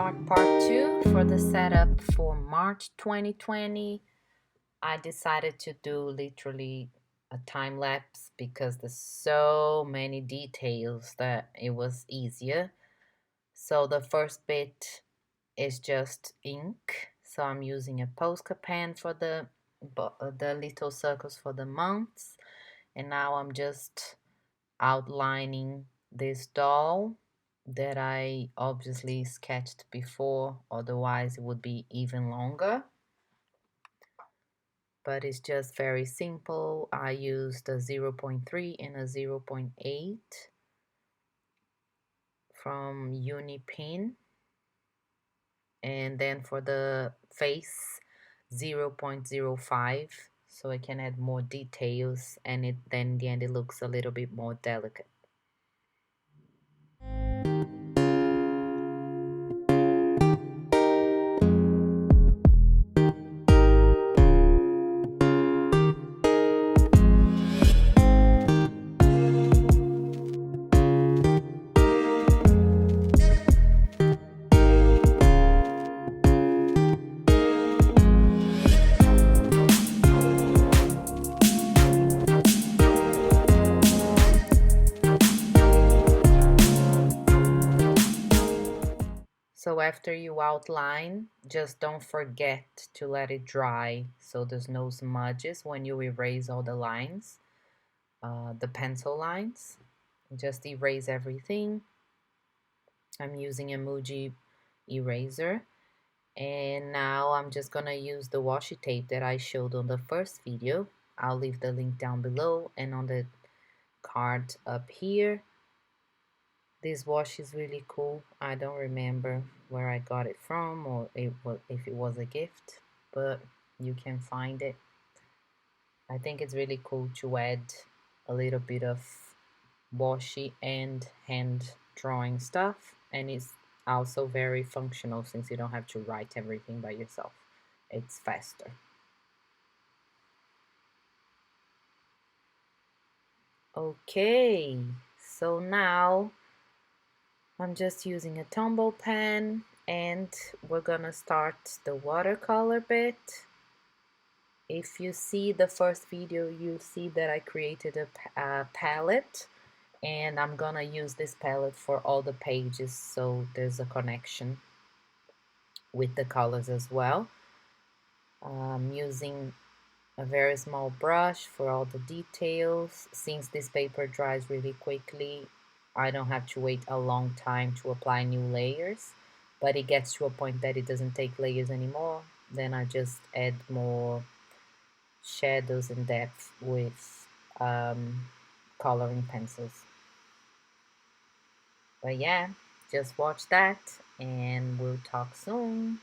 start part 2 for the setup for March 2020. I decided to do literally a time lapse because there's so many details that it was easier. So the first bit is just ink. So I'm using a Posca pen for the little circles for the months. And now I'm just outlining this doll that I obviously sketched before, otherwise it would be even longer. But it's just very simple. I used a 0.3 and a 0.8 from Uni Pin, and then for the face 0.05, so I can add more details, and then in the end it looks a little bit more delicate. So after you outline, just don't forget to let it dry so there's no smudges when you erase all the lines, the pencil lines. Just erase everything. I'm using a Muji eraser. And now I'm just gonna use the washi tape that I showed on the first video. I'll leave the link down below and on the card up here. This washi is really cool. I don't remember where I got it from or if it was a gift, but you can find it. I think it's really cool to add a little bit of washi and hand drawing stuff, and it's also very functional since you don't have to write everything by yourself. It's faster. Okay, so now I'm just using a Tombow pen and we're gonna start the watercolor bit. If you see the first video, you see that I created a palette, and I'm gonna use this palette for all the pages, so there's a connection with the colors as well. I'm using a very small brush for all the details. Since this paper dries really quickly, I don't have to wait a long time to apply new layers, but it gets to a point that it doesn't take layers anymore. Then I just add more shadows and depth with coloring pencils. But yeah, just watch that and we'll talk soon.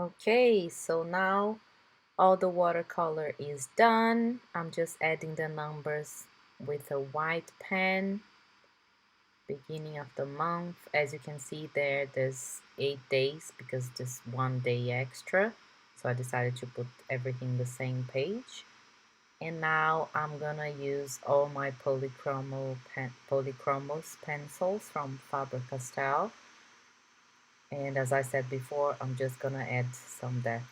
Okay, so now all the watercolor is done. I'm just adding the numbers with a white pen. Beginning of the month, as you can see there's 8 days because just 1 day extra, so I decided to put everything the same page. And now I'm gonna use all my polychromos pencils from Faber-Castell, and as I said before, I'm just gonna add some depth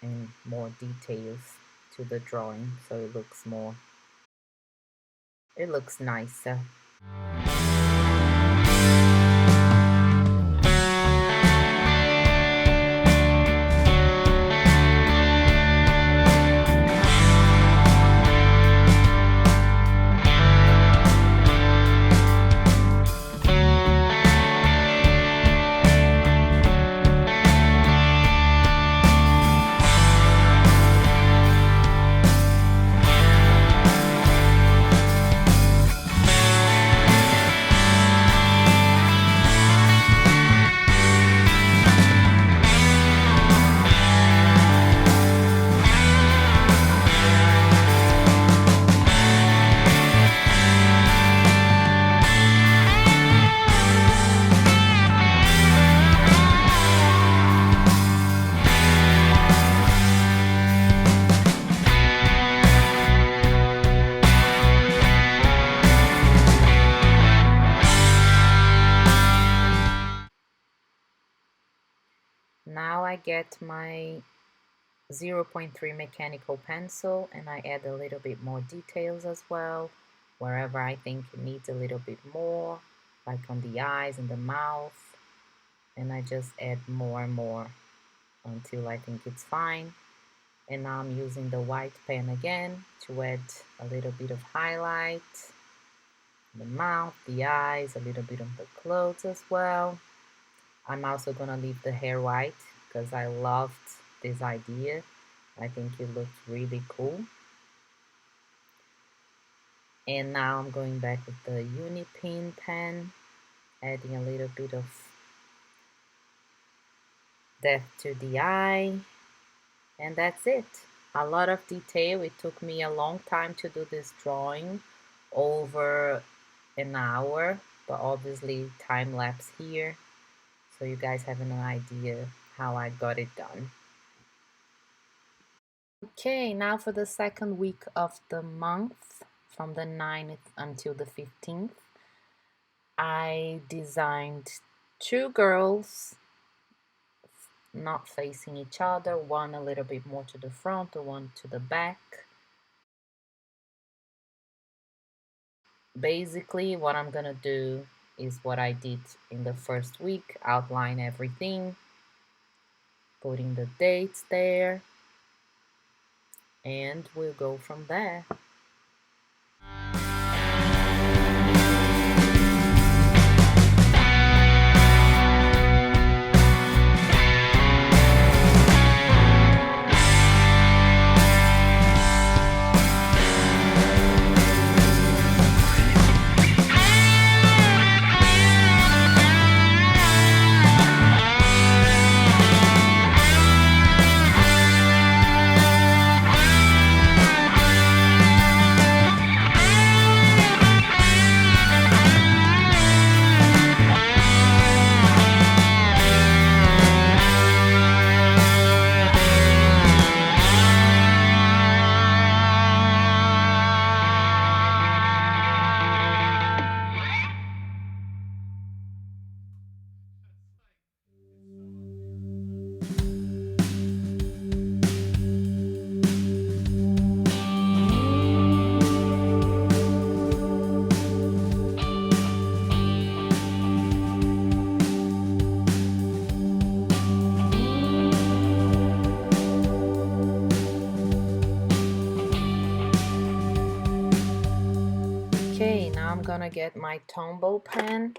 and more details to the drawing so it looks nicer. Now I get my 0.3 mechanical pencil and I add a little bit more details as well, wherever I think it needs a little bit more, like on the eyes and the mouth, and I just add more and more until I think it's fine. And now I'm using the white pen again to add a little bit of highlight, the mouth, the eyes, a little bit of the clothes as well. I'm also gonna leave the hair white because I loved this idea. I think it looks really cool. And now I'm going back with the Uni pen, adding a little bit of depth to the eye, and that's it. A lot of detail. It took me a long time to do this drawing, over an hour, but obviously time lapse here, so you guys have an idea how I got it done. Okay, now for the second week of the month, from the 9th until the 15th, I designed 2 girls not facing each other, one a little bit more to the front, one to the back. Basically, what I'm gonna do is what I did in the first week, outline everything, putting the dates there, and we'll go from there. Okay, now I'm gonna get my Tombow pen.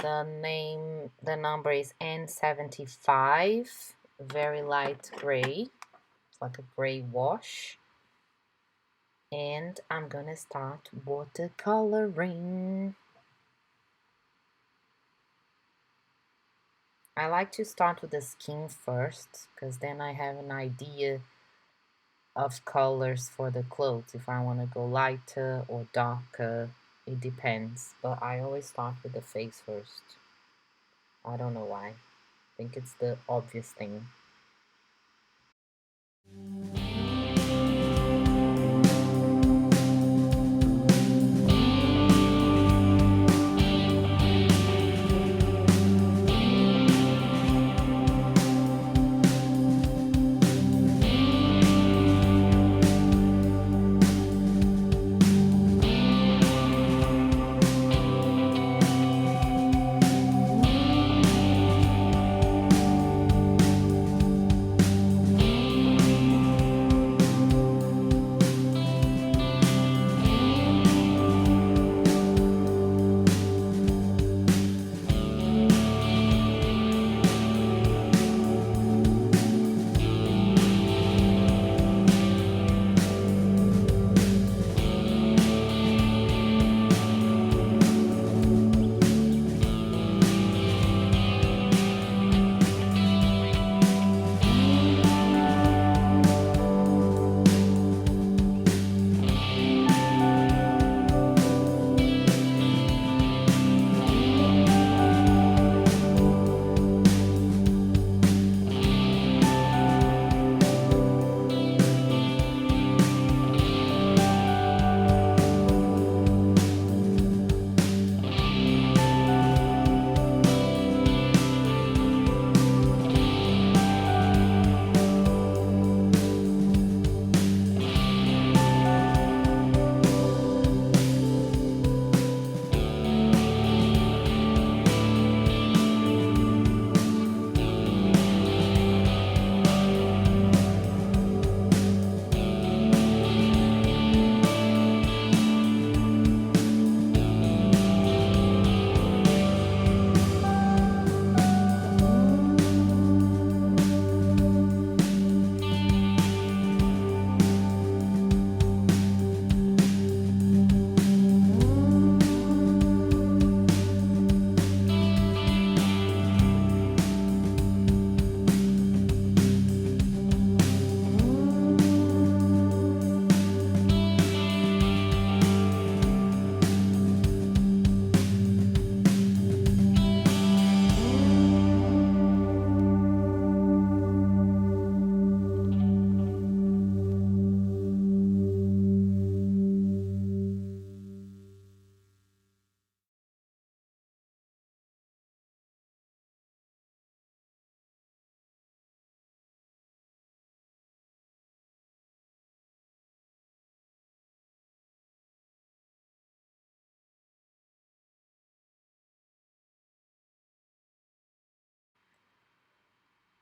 The number is N75, very light gray, it's like a gray wash. And I'm gonna start watercoloring. I like to start with the skin first, because then I have an idea of colors for the clothes. If I want to go lighter or darker, it depends. But I always start with the face first. I don't know why. I think it's the obvious thing.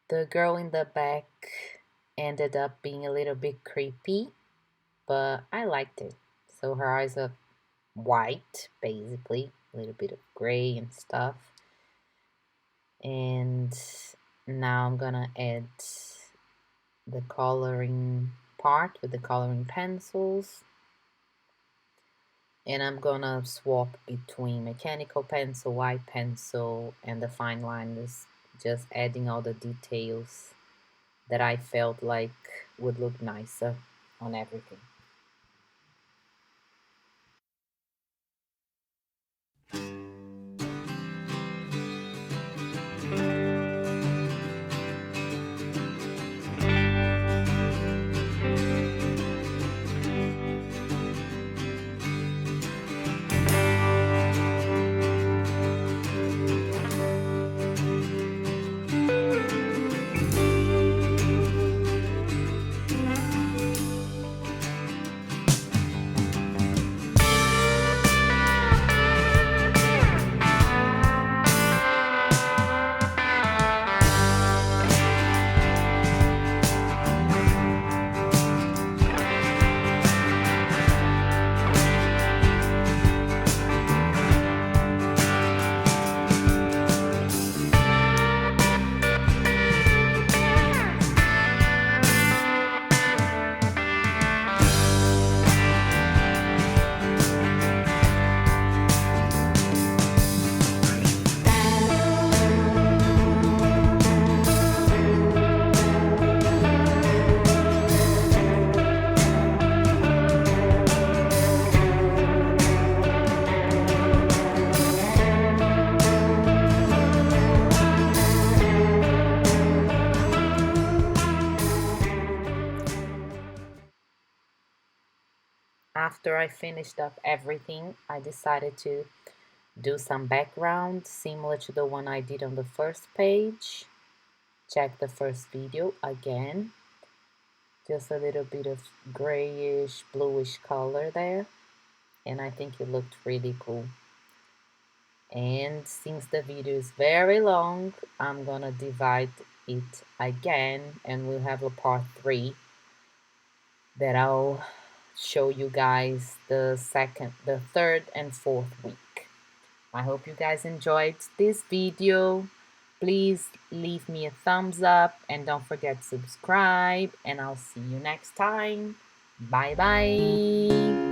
The girl in the back ended up being a little bit creepy, but I liked it. So her eyes are white, basically, a little bit of gray and stuff. And now I'm gonna add the coloring part with the coloring pencils. And I'm gonna swap between mechanical pencil, white pencil, and the fine liners, just adding all the details that I felt like would look nicer on everything. after I finished up everything, I decided to do some background similar to the one I did on the first page. Check the first video again. Just a little bit of grayish, bluish color there. And I think it looked really cool. And since the video is very long, I'm gonna divide it again, and we'll have a part 3 that I'll show you guys the third and fourth week. I hope you guys enjoyed this video. Please leave me a thumbs up and don't forget to subscribe, and I'll see you next time. Bye bye.